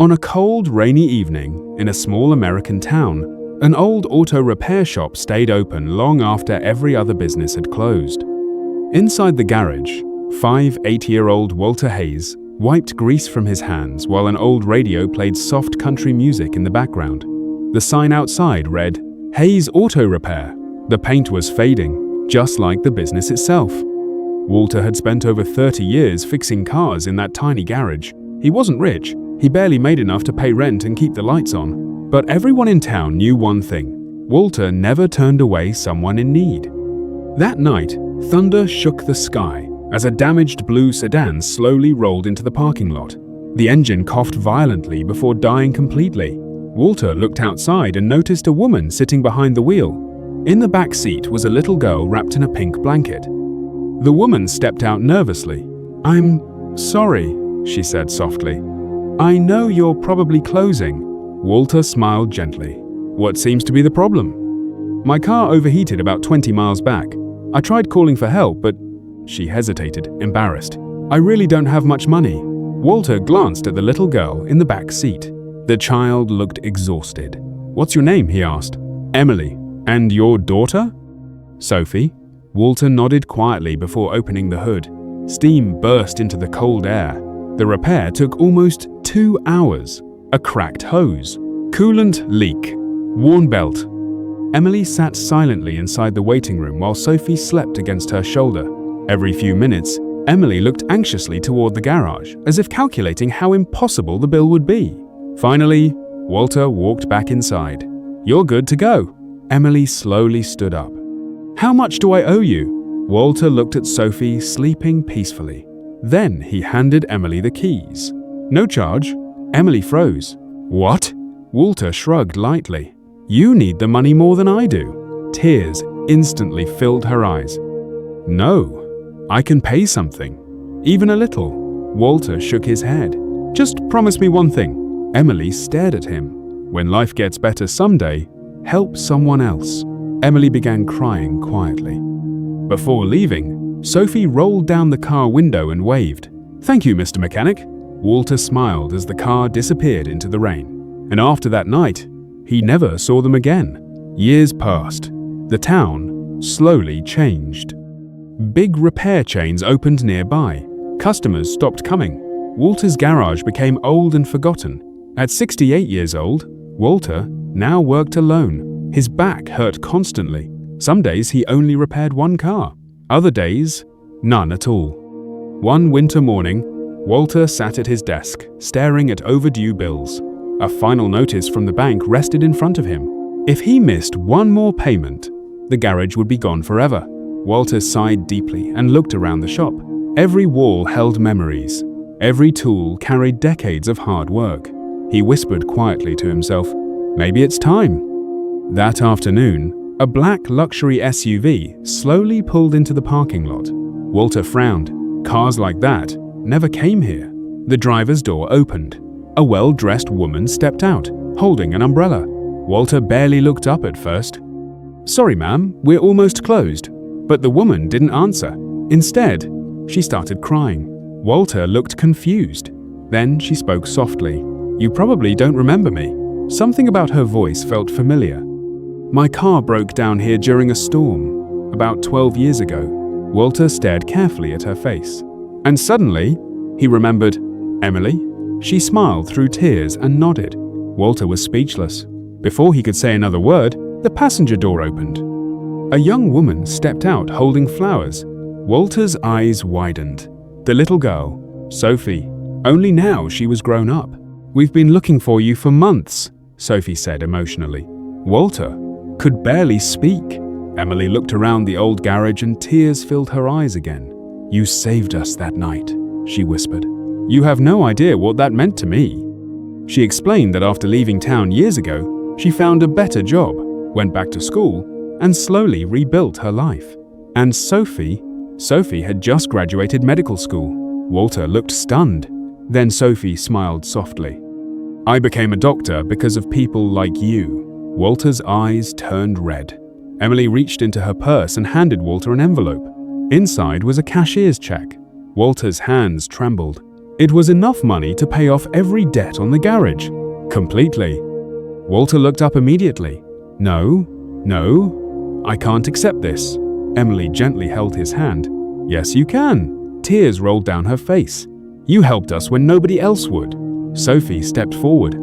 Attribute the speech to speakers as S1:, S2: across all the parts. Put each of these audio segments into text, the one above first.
S1: On a cold, rainy evening in a small American town, an old auto repair shop stayed open long after every other business had closed. Inside the garage, 8-year-old Walter Hayes wiped grease from his hands while an old radio played soft country music in the background. The sign outside read, "Hayes Auto Repair." The paint was fading, just like the business itself. Walter had spent over 30 years fixing cars in that tiny garage. He wasn't rich. He barely made enough to pay rent and keep the lights on. But everyone in town knew one thing: Walter never turned away someone in need. That night, thunder shook the sky as a damaged blue sedan slowly rolled into the parking lot. The engine coughed violently before dying completely. Walter looked outside and noticed a woman sitting behind the wheel. In the back seat was a little girl wrapped in a pink blanket. The woman stepped out nervously. "I'm sorry," she said softly. "I know you're probably closing." Walter smiled gently. "What seems to be the problem?" "My car overheated about 20 miles back. I tried calling for help, but..." She hesitated, embarrassed. "I really don't have much money." Walter glanced at the little girl in the back seat. The child looked exhausted. "What's your name?" he asked. "Emily. And your daughter?" "Sophie." Walter nodded quietly before opening the hood. Steam burst into the cold air. The repair took almost 2 hours. A cracked hose, coolant leak, worn belt. Emily sat silently inside the waiting room while Sophie slept against her shoulder. Every few minutes, Emily looked anxiously toward the garage, as if calculating how impossible the bill would be. Finally, Walter walked back inside. "You're good to go." Emily slowly stood up. "How much do I owe you?" Walter looked at Sophie sleeping peacefully. Then he handed Emily the keys. "No charge." Emily froze. "What?" Walter shrugged lightly. "You need the money more than I do." Tears instantly filled her eyes. "No, I can pay something. Even a little." Walter shook his head. "Just promise me one thing." Emily stared at him. "When life gets better someday, help someone else." Emily began crying quietly. Before leaving, Sophie rolled down the car window and waved. "Thank you, Mr. Mechanic." Walter smiled as the car disappeared into the rain. And after that night, he never saw them again. Years passed. The town slowly changed. Big repair chains opened nearby. Customers stopped coming. Walter's garage became old and forgotten. At 68 years old, Walter now worked alone. His back hurt constantly. Some days he only repaired one car. Other days, none at all. One winter morning, Walter sat at his desk, staring at overdue bills. A final notice from the bank rested in front of him. If he missed one more payment, the garage would be gone forever. Walter sighed deeply and looked around the shop. Every wall held memories. Every tool carried decades of hard work. He whispered quietly to himself, "Maybe it's time." That afternoon, a black luxury SUV slowly pulled into the parking lot. Walter frowned. Cars like that never came here. The driver's door opened. A well-dressed woman stepped out, holding an umbrella. Walter barely looked up at first. "Sorry, ma'am, we're almost closed." But the woman didn't answer. Instead, she started crying. Walter looked confused. Then she spoke softly. "You probably don't remember me." Something about her voice felt familiar. "My car broke down here during a storm, about 12 years ago." Walter stared carefully at her face. And suddenly, he remembered, "Emily?" She smiled through tears and nodded. Walter was speechless. Before he could say another word, the passenger door opened. A young woman stepped out holding flowers. Walter's eyes widened. The little girl, Sophie. Only now she was grown up. "We've been looking for you for months," Sophie said emotionally. Walter could barely speak. Emily looked around the old garage and tears filled her eyes again. "You saved us that night," she whispered. "You have no idea what that meant to me." She explained that after leaving town years ago, she found a better job, went back to school, and slowly rebuilt her life. And Sophie had just graduated medical school. Walter looked stunned. Then Sophie smiled softly. "I became a doctor because of people like you." Walter's eyes turned red. Emily reached into her purse and handed Walter an envelope. Inside was a cashier's check. Walter's hands trembled. It was enough money to pay off every debt on the garage. Completely. Walter looked up immediately. No, I can't accept this. Emily gently held his hand. Yes, you can. Tears rolled down her face. You helped us when nobody else would. Sophie stepped forward.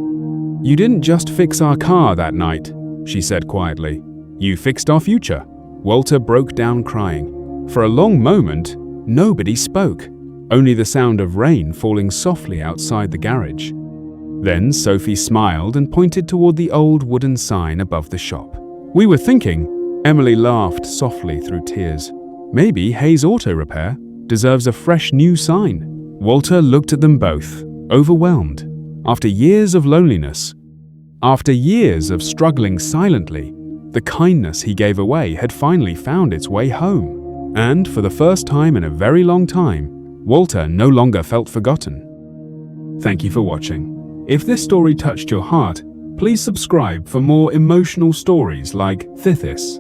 S1: You didn't just fix our car that night, she said quietly. You fixed our future. Walter broke down crying. For a long moment, nobody spoke. Only the sound of rain falling softly outside the garage. Then Sophie smiled and pointed toward the old wooden sign above the shop. We were thinking, Emily laughed softly through tears. Maybe Hayes Auto Repair deserves a fresh new sign. Walter looked at them both, overwhelmed. After years of loneliness, after years of struggling silently, the kindness he gave away had finally found its way home. And for the first time in a very long time, Walter no longer felt forgotten. Thank you for watching. If this story touched your heart, please subscribe for more emotional stories like Thithis.